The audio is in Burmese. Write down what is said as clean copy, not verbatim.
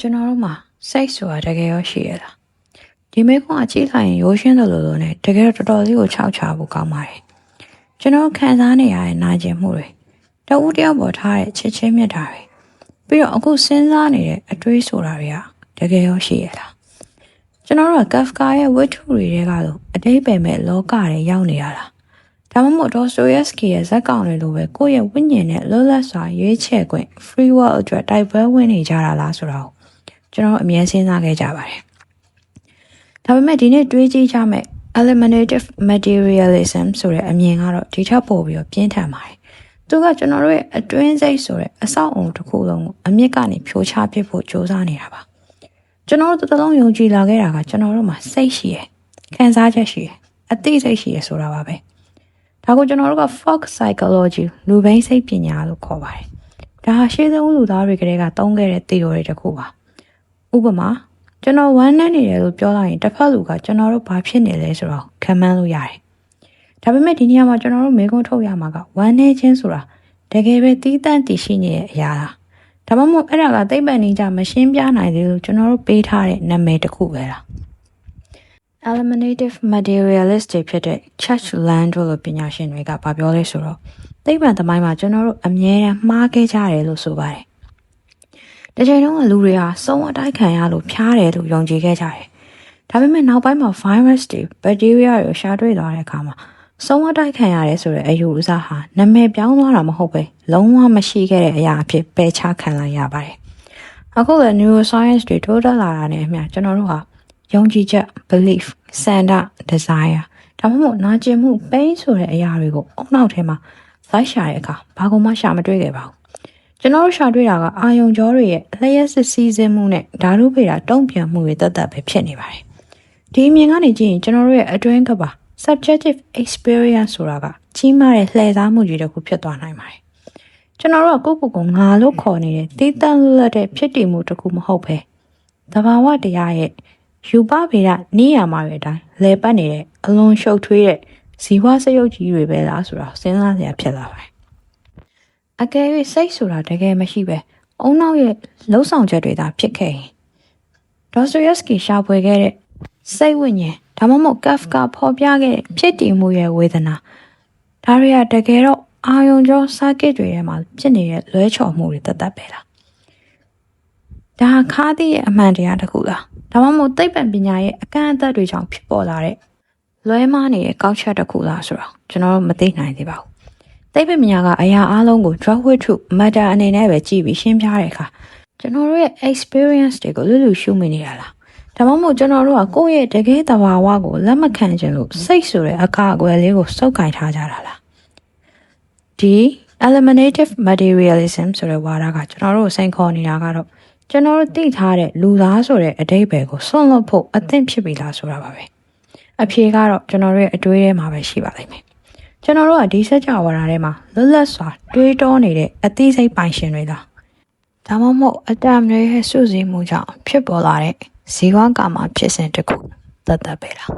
ကျွန်တော်တို့မှာစိတ်ဆိုတာတကယ်ရောရှိရလားဒီမေကွန်အကြည့်လိုက်ရင်ရိုးရှင်းတယ်လို့နဲ့တကယ်တော့တော်တော်လေးကိုခြောက်ချဖို့ကောင်းပါတယ်ကျွန်တော်ခံစားနေရတဲ့နာကျင်မှုတွေတဝူးတယောက်ပေါ်ထားတဲ့ချစ်ချင်းမြတ်တာတွေပြီးတော့အခုစဉ်းစားနေတဲ့အတွေးဆိုတာတွေကတကယ်ရောရှိရလားကျွန်တော်တို့က Kafka ရဲ့ဝတ္ထုတွေထဲကလို့အတိတ်ပဲမဲ့လောကတွေရောက်နေရတာဒါမှမဟုတ် Dostoevsky ရဲ့ဇာတ်ကောင်တွေလိုပဲကိုယ့်ရဲ့ဝိညာဉ်နဲ့လွတ်လပ်စွာရွေးချယ်ခွင့် free will အတွက်တိုက်ပွဲဝင်နေကြတာလားဆိုတော့ကျွန်တော်အမြဲစဉ်းစားခဲ့ကြပါတယ်ဒါပေမဲ့ဒီနေ့တွေးကြည့်ကြမယ် eliminative materialism ဆိုတဲ့အမြင်ကတော့ဒီထက်ပိုပြီးတော့ပြင်းထန်ပါတယ်သူကကျွန်တော်တို့ရဲ့အတွင်းစိတ်ဆိုတဲ့အဆောက်အုံတစ်ခုလုံးကိုအမြင့်ကနေဖြိုချပစ်ဖို့ကြိုးစားနေတာပါကျွန်တော်တို့တစ်လုံးယုံကြည်လာခဲ့တာကကျွန်တော်တို့မှာစိတ်ရှိရယ်ခံစားချက်ရှိရယ်အသိစိတ်ရှိရယ်ဆိုတာပါပဲဒါကိုကျွန်တော်တို့က folk psychology လူဘိန်းစိတ်ပညာလို့ခေါ်ပါတယ်ဒါဟာရှေးဆုံးလူသားတွေကတည်းကသုံးခဲ့တဲ့ theory တစ်ခုပါဥပမာကျွန်တော်ဝမ်းနည်းနေတယ်လို့ပြောလိုက်ရင်တစ်ဖက်လူကကျွန်တော်တို့ဘာဖြစ်နေလဲဆိုတော့ခံမှန်းလို့ရတယ်ဒါပေမဲ့ဒီနေရာမှာကျွန်တော်တို့မေးခွန်းထုတ်ရမှာကဝမ်းနည်းခြင်းဆိုတာတကယ်ပဲတီးတန့်တည်ရှိနေတဲ့အရာလားဒါမှမဟုတ်အဲ့ဒါကသိပ္ပံနည်းကြမရှင်းပြနိုင်သေးလို့ကျွန်တော်တို့ပေးထားတဲ့နာမည်တစ်ခုပဲလား eliminative materialist ဖြစ်တဲ့ Church Land လို့ပညာရှင်တွေကပြောလဲဆိုတော့သိပ္ပံသမိုင်းမှာကျွန်တော်တို့အမြဲတမ်းမှားခဲ့ကြတယ်လို့ဆိုပါတယ်တကယ်တော့လူတွေဟာစုံအတိုက်ခံရလို့ဖျားတယ်လို့ယုံကြည်ခဲ့ကြတယ်ဒါပေမဲ့နောက်ပိုင်းမှာ virus တွေ bacteria တွေရှာတွေ့သွားတဲ့အခါမှာစုံအတိုက်ခံရတယ်ဆိုတဲ့အယူအဆဟာနာမည်ပြောင်းသွားတာမဟုတ်ပဲလုံးဝမရှိခဲ့တဲ့အရာအဖြစ်ပယ်ချခံလိုက်ရပါတယ်အခုလည်း neuroscience တွေတိုးတက်လာတာနဲ့အမျှကျွန်တော်တို့ဟာယုံကြည်ချက် belief ဆန္ဒ desire ဒါမှမဟုတ်နာကျင်မှု pain ဆိုတဲ့အရာတွေကိုအုံနောက်ထဲမှာလိုက်ရှာတဲ့အခါဘာမှရှာမတွေ့ခဲ့ပါဘူးကျွန်တော်တို့ရှာတွေ့တာကအာယုံကြောတွေရဲ့လျှက်စစ်စီးစင်းမှုနဲ့ဓာတုဗေဒတုံ့ပြန်မှုတွေတတ်ပဲဖြစ်နေပါတယ်ဒီအမြင်ကနေကြည့်ရင်ကျွန်တော်တို့ရဲ့အတွင်းကပါ subjective experience ဆိုတာကကြီးမားတဲ့လှည့်စားမှုကြီးတစ်ခုဖြစ်သွားနိုင်ပါတယ်ကျွန်တော်တို့ကကိုငါလို့ခေါ်နေတဲ့တည်တံ့လွတ်တဲ့ဖြစ်တည်မှုတစ်ခုမဟုတ်ပဲသဘာဝတရားရဲ့ယူပဗေဒနေရာမှာပဲအတိုင်းလဲပတ်နေတဲ့အလွန်ရှုပ်ထွေးတဲ့ဇီဝစရုပ်ကြီးတွေပဲလားဆိုတာစဉ်းစားစရာဖြစ်လာပါတယ်အကယ်၍စိတ်ဆိုတာတကယ်မရှိပဲအုံနောက်ရဲ့လှုပ်ဆောင်ချက်တွေသာဖြစ်ခဲ့ရင် Dostoevsky ရှာဖွေခဲ့တဲ့စိတ်ဝိညာဉ်ဒါမှမဟုတ် Kafka ဖော်ပြခဲ့တဲ့ဖြစ်တည်မှုရဲ့ဝေဒနာဒါတွေကတကယ်တော့အာယုံကြော circuit တွေထဲမှာဖြစ်နေတဲ့လွဲချော်မှုတွေတတ်ပဲလားဒါခါးသည့်ရဲ့အမှန်တရားတစ်ခုလားဒါမှမဟုတ်သိပ္ပံပညာရဲ့အကန့်အသတ်တွေကြောင့်ဖြစ်ပေါ်လာတဲ့လွဲမှားနေတဲ့ကောက်ချက်တစ်ခုလားဆိုတော့ကျွန်တော်တို့မသိနိုင်သေးပါဘူးသိပ္ပံပညာကအရာအလုံးကို drug with truth matter အနေနဲ့ပဲကြည့်ပြီးရှင်းပြတဲ့အခါကျွန်တော်တို့ရဲ့ experience တွေကိုလွတ်လွတ်ရှုမိနေရလားဒါမှမဟုတ်ကျွန်တော်တို့ကကိုယ့်ရဲ့တကယ်သဘာဝကိုလက်မခံချင်လို့စိတ်ဆိုတဲ့အကာအကွယ်လေးကိုစုပ်ကင်ထားကြတာလားဒီ eliminative materialism ဆိုတဲ့ဝါဒကကျွန်တော်တို့စိန်ခေါ်နေတာကတော့ကျွန်တော်တို့သိထားတဲ့လူသားဆိုတဲ့အဓိပ္ပာယ်ကိုစွန့်လွတ်ဖို့အသင့်ဖြစ်ပြီလားဆိုတာပါပဲအဖြေကတော့ကျွန်တော်တို့ရဲ့အတွေးထဲမှာပဲရှိပါလိမ့်မယ်ကျွန်တော်တို့ကဒီစကြဝဠာထဲမှာလွတ်လပ်စွာတွေးတောနေတဲ့အသိစိတ်ပိုင်ရှင်တွေလားဒါမှမဟုတ်အတ္တတွေရဲ့စုစည်းမှုကြောင့်ဖြစ်ပေါ်လာတဲ့ဇီဝကာမဖြစ်စဉ်တစ်ခုတတ်ပဲလား